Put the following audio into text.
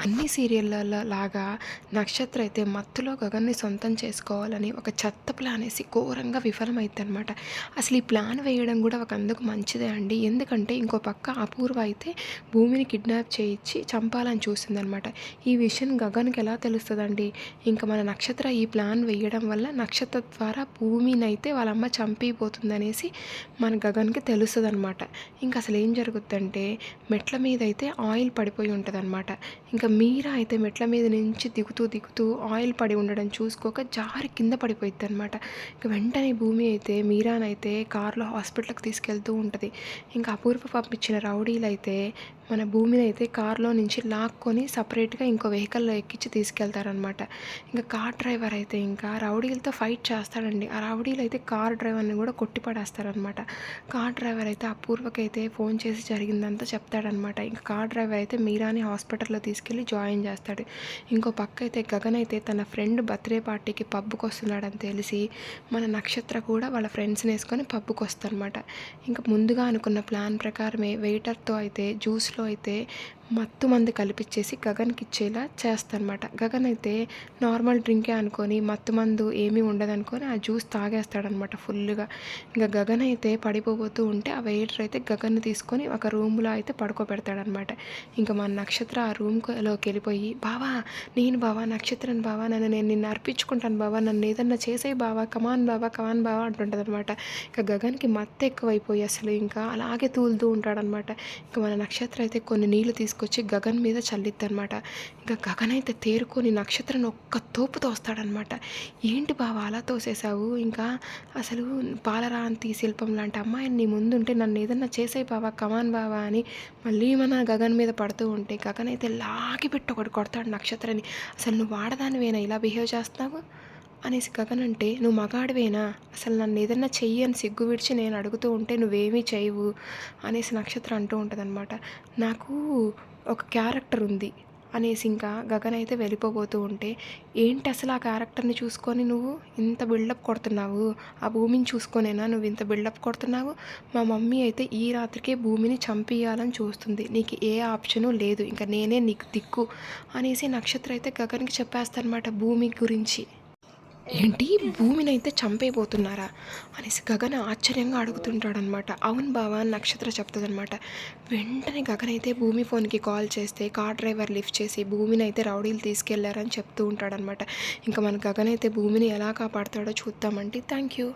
అన్ని సీరియళ్ళలో లాగా నక్షత్ర అయితే మత్తులో గగన్ని సొంతం చేసుకోవాలని ఒక చెత్త ప్లాన్ వేసి ఘోరంగా విఫలమైద్దనమాట. అసలు ఈ ప్లాన్ వేయడం కూడా ఒక అందుకు మంచిదే అండి. ఎందుకంటే ఇంకో పక్క అపూర్వ అయితే భూమిని కిడ్నాప్ చేయించి చంపాలని చూసిందనమాట. ఈ విషయం గగన్కి ఎలా తెలుస్తుందండి? ఇంకా మన నక్షత్ర ఈ ప్లాన్ వేయడం వల్ల నక్షత్ర ద్వారా భూమిని అయితే వాళ్ళమ్మ చంపిపోతుందనేసి మన గగన్కి తెలుస్తుందనమాట. ఇంకా అసలు ఏం జరుగుద్దంటే మెట్ల మీద అయితే ఆయిల్ పడిపోయి ఉంటుందన్నమాట. ఇంకా మీరా అయితే మెట్ల మీద నుంచి దిగుతూ దిగుతూ ఆయిల్ పడి ఉండడం చూసుకోక జారి కింద పడిపోయిద్ది అనమాట. ఇంక వెంటనే భూమి అయితే మీరానైతే కారులో హాస్పిటల్కి తీసుకెళ్తూ ఉంటుంది. ఇంకా అపూర్వ పంపించిన రౌడీలు అయితే మన భూమిని అయితే కారులో నుంచి లాక్కొని సపరేట్గా ఇంకో వెహికల్లో ఎక్కించి తీసుకెళ్తారనమాట. ఇంకా కార్ డ్రైవర్ అయితే ఇంకా రౌడీలతో ఫైట్ చేస్తాడండి. ఆ రౌడీలు అయితే కార్ డ్రైవర్ని కూడా కొట్టి పడేస్తారనమాట. కార్ డ్రైవర్ అయితే అపూర్వకైతే ఫోన్ చేసి జరిగిందంతా చెప్తాడనమాట. ఇంకా కార్ డ్రైవర్ అయితే మీరాని హాస్పిటల్లో తీసుకెళ్ళి జాయిన్ చేస్తాడు. ఇంకో పక్క అయితే గగన్ అయితే తన ఫ్రెండ్ బర్త్డే పార్టీకి పబ్కి వస్తున్నాడని తెలిసి మన నక్షత్ర కూడా వాళ్ళ ఫ్రెండ్స్ని వేసుకొని పబ్కి వస్తారనమాట. ఇంకా ముందుగా అనుకున్న ప్లాన్ ప్రకారమే వెయిటర్తో అయితే జ్యూస్లో అయితే మత్తు మందు కలిపిచ్చేసి గగన్కి ఇచ్చేలా చేస్తారనమాట. గగన్ అయితే నార్మల్ డ్రింకే అనుకొని మత్తు మందు ఏమీ ఉండదనుకొని ఆ జ్యూస్ తాగేస్తాడనమాట ఫుల్గా. ఇంకా గగన్ అయితే పడిపోతూ ఉంటే ఆ వెయిటర్ అయితే గగన్ని తీసుకొని ఒక రూమ్లో అయితే పడుకోబెడతాడనమాట. ఇంకా మన నక్షత్ర ఆ రూమ్లోకి వెళ్ళిపోయి నేను బావా నక్షత్రని బావా నేను నిన్ను అర్పించుకుంటాను బావా, నన్ను ఏదన్నా చేసే బావా, కమాన్ బావా అంటుంటుంది అనమాట. ఇంకా గగన్కి మత్తు ఎక్కువైపోయి అసలు ఇంకా అలాగే తూలుతూ ఉంటాడనమాట. ఇంకా మన నక్షత్ర అయితే కొన్ని నీళ్లు తీసుకొచ్చి గగన్ మీద చల్లిద్దనమాట. ఇంకా గగన్ అయితే తేరుకొని నక్షత్రాన్ని ఒక్క తోపు తోస్తాడనమాట. ఏంటి బావా అలా తోసేసావు, ఇంకా అసలు పాలరాంతి శిల్పం లాంటి అమ్మాయిని నీ ముందుంటే నన్ను ఏదన్నా చేసే బావా, కమాన్ బావా అని మళ్ళీ మన గగన్ మీద పడుతూ ఉంటే గగన్ అయితే లాగి పెట్టి ఒకటి కొడతాడు నక్షత్రాన్ని. అసలు నువ్వు ఆడదానివేనా ఇలా బిహేవ్ చేస్తున్నావు అనేసి గగన్ అంటే, నువ్వు మగాడివేనా, అసలు నన్ను ఏదన్నా చెయ్యి అని సిగ్గు విడిచి నేను అడుగుతూ ఉంటే నువ్వేమీ చేయవు అనేసి నక్షత్ర అంటూ ఉంటుందన్నమాట. నాకు ఒక క్యారెక్టర్ ఉంది అనేసి ఇంకా గగన్ అయితే వెళ్ళిపోతూ ఉంటే, ఏంటి అసలు ఆ క్యారెక్టర్ని చూసుకొని నువ్వు ఇంత బిల్డప్ కొడుతున్నావు, ఆ భూమిని చూసుకొనేనా నువ్వు ఇంత బిల్డప్ కొడుతున్నావు, మా మమ్మీ అయితే ఈ రాత్రికే భూమిని చంపేయాలని చూస్తుంది, నీకు ఏ ఆప్షను లేదు, ఇంకా నేనే నీకు దిక్కు అనేసి నక్షత్ర అయితే గగన్కి చెప్పేస్తారనమాట భూమి గురించి. ఏంటి భూమిని అయితే చంపేయబోతున్నారా అనేసి గగన్ ఆశ్చర్యంగా అడుగుతుంటాడనమాట. అవును బావా అని నక్షత్ర చెప్తుందనమాట. వెంటనే గగన్ అయితే భూమి ఫోన్కి కాల్ చేస్తే కార్ డ్రైవర్ లిఫ్ట్ చేసి భూమిని అయితే రౌడీలు తీసుకెళ్లారని చెప్తూ ఉంటాడనమాట. ఇంకా మన గగన్ అయితే భూమిని ఎలా కాపాడుతాడో చూద్దామంటే థ్యాంక్ యూ.